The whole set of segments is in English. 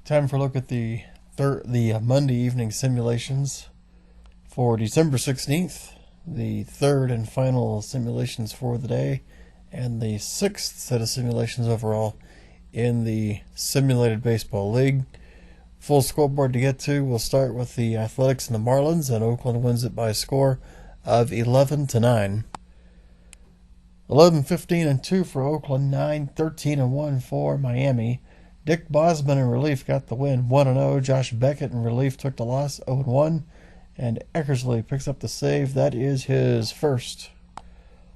Time for a look at the Monday evening simulations for December 16th, the third and final simulations for the day, and the sixth set of simulations overall in the Simulated Baseball League. Full scoreboard to get to. We'll start with the Athletics and the Marlins, and Oakland wins it by a score of 11-9. 11-15-2 for Oakland, 9-13-1 for Miami. Dick Bosman in relief got the win, 1-0. Josh Beckett in relief took the loss, 0-1. And Eckersley picks up the save. That is his first.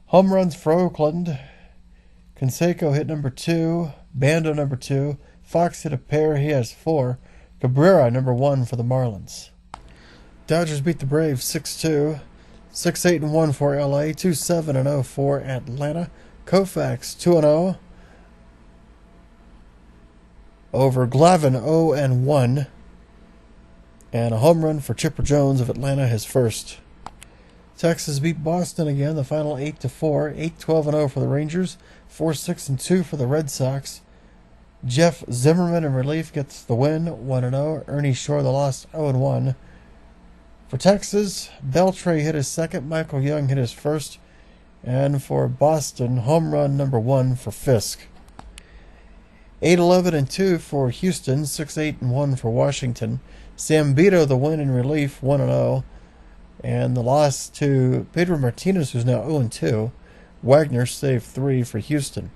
Home runs for Oakland. Canseco hit number 2. Bando number 2. Fox hit a pair. He has 4. Cabrera number 1 for the Marlins. Dodgers beat the Braves 6-2. 6-8-1 for LA. 2-7-0 for Atlanta. Koufax 2-0. Over Glavine 0-1. And a home run for Chipper Jones of Atlanta, his first. Texas beat Boston again, the final 8-4. 8-12-0 for the Rangers. 4-6-2 for the Red Sox. Jeff Zimmerman in relief gets the win, 1-0. Ernie Shore the loss, 0-1. For Texas, Beltre hit his second. Michael Young hit his first. And for Boston, home run number 1 for Fisk. 8-11-2 for Houston, 6-8-1 for Washington. Zambito the win in relief, 1-0. And the loss to Pedro Martinez, who's now 0-2. Wagner saved 3 for Houston.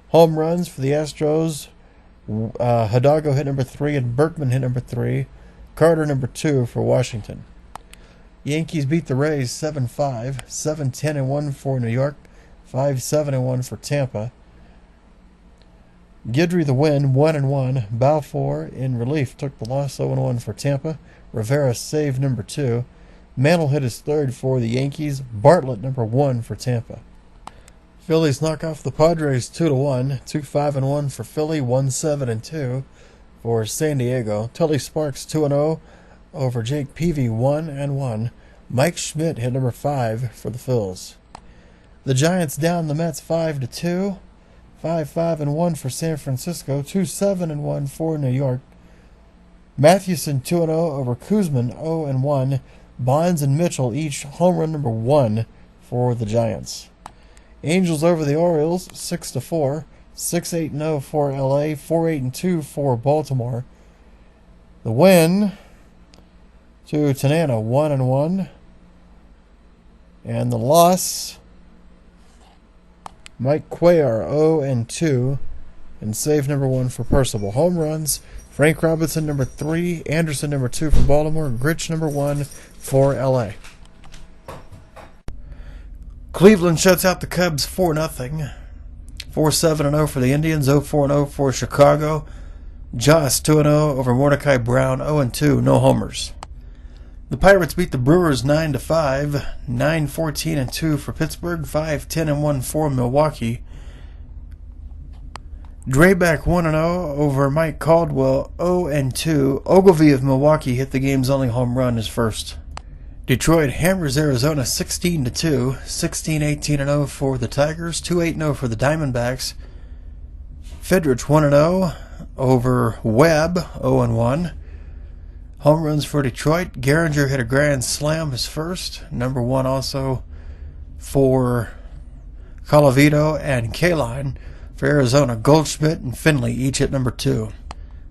Home runs for the Astros. Hidalgo hit number 3 and Berkman hit number 3. Carter number 2 for Washington. Yankees beat the Rays 7-5. 7-10-1 for New York. 5-7-1 for Tampa. Guidry the win, 1-1. Balfour in relief took the loss, 0-1 for Tampa. Rivera saved number 2. Mantle hit his third for the Yankees. Bartlett number 1 for Tampa. Phillies knock off the Padres 2-1. 2-5-1 for Philly, 1-7-2 for San Diego. Tully Sparks 2-0 over Jake Peavy, 1-1. Mike Schmidt hit number 5 for the Phils. The Giants down the Mets 5-2. 5-5-1 for San Francisco, 2-7-1 for New York. Mathewson 2-0 over Kuzman, 0-1. Bonds and Mitchell each home run number 1 for the Giants. Angels over the Orioles, 6-4. 6-8-0 for LA, 4-8-2 for Baltimore. The win to Tanana, 1-1. And the loss, Mike Cuellar, 0-2, and save number 1 for Percival. Home runs, Frank Robinson, number 3, Anderson, number 2 for Baltimore, Grich, number 1 for LA. Cleveland shuts out the Cubs 4-0. 4-7-0 for the Indians, 0-4-0 for Chicago. Joss, 2-0 over Mordecai Brown, 0-2, no homers. The Pirates beat the Brewers 9-5, 9-14-2 for Pittsburgh, 5-10-1 for Milwaukee. Drabek 1-0 over Mike Caldwell, 0-2. Ogilvie of Milwaukee hit the game's only home run, his first. Detroit hammers Arizona 16-2, 16-18-0 for the Tigers, 2-8-0 for the Diamondbacks. Fedrich 1-0 over Webb, 0-1. Home runs for Detroit. Gehringer hit a grand slam, his first. Number 1 also for Colavito and Kaline. For Arizona, Goldschmidt and Finley each hit number 2.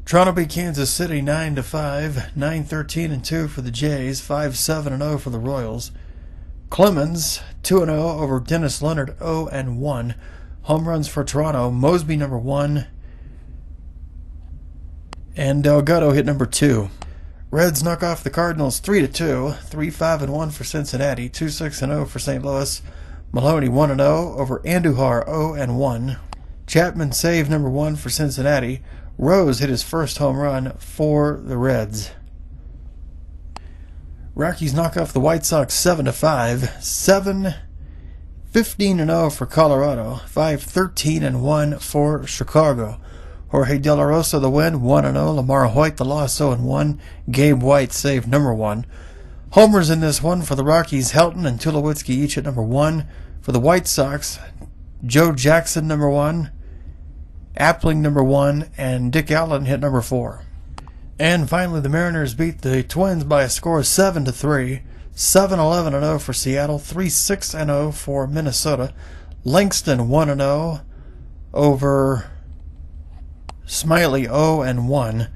Toronto beat Kansas City 9-5, 9-13-2 for the Jays, 5-7-0 for the Royals. Clemens 2-0 over Dennis Leonard, 0-1. Home runs for Toronto, Mosby number 1 and Delgado hit number 2. Reds knock off the Cardinals 3-2, 3-5-1 for Cincinnati, 2-6-0 for St. Louis. Maloney 1-0 over Andujar, 0-1. Chapman saved number 1 for Cincinnati. Rose hit his first home run for the Reds. Rockies knock off the White Sox 7-5, 7-15-0 for Colorado, 5-13-1 for Chicago. Jorge De La Rosa the win, 1-0. Lamar Hoyt the loss, 0-1. Gabe White saved number 1. Homers in this one for the Rockies, Helton and Tulowitzki each at number 1. For the White Sox, Joe Jackson number 1, Appling number 1, and Dick Allen hit number 4. And finally, the Mariners beat the Twins by a score of 7-3. 7-11-0 for Seattle, 3-6-0 for Minnesota. Langston 1-0 over Smiley 0-1.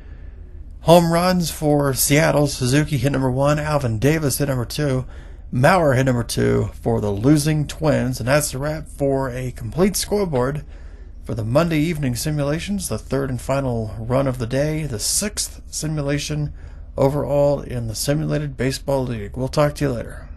Home runs for Seattle. Suzuki hit number 1. Alvin Davis hit number 2. Maurer hit number 2 for the losing Twins. And that's a wrap for a complete scoreboard for the Monday evening simulations, the third and final run of the day, the 6th simulation overall in the Simulated Baseball League. We'll talk to you later.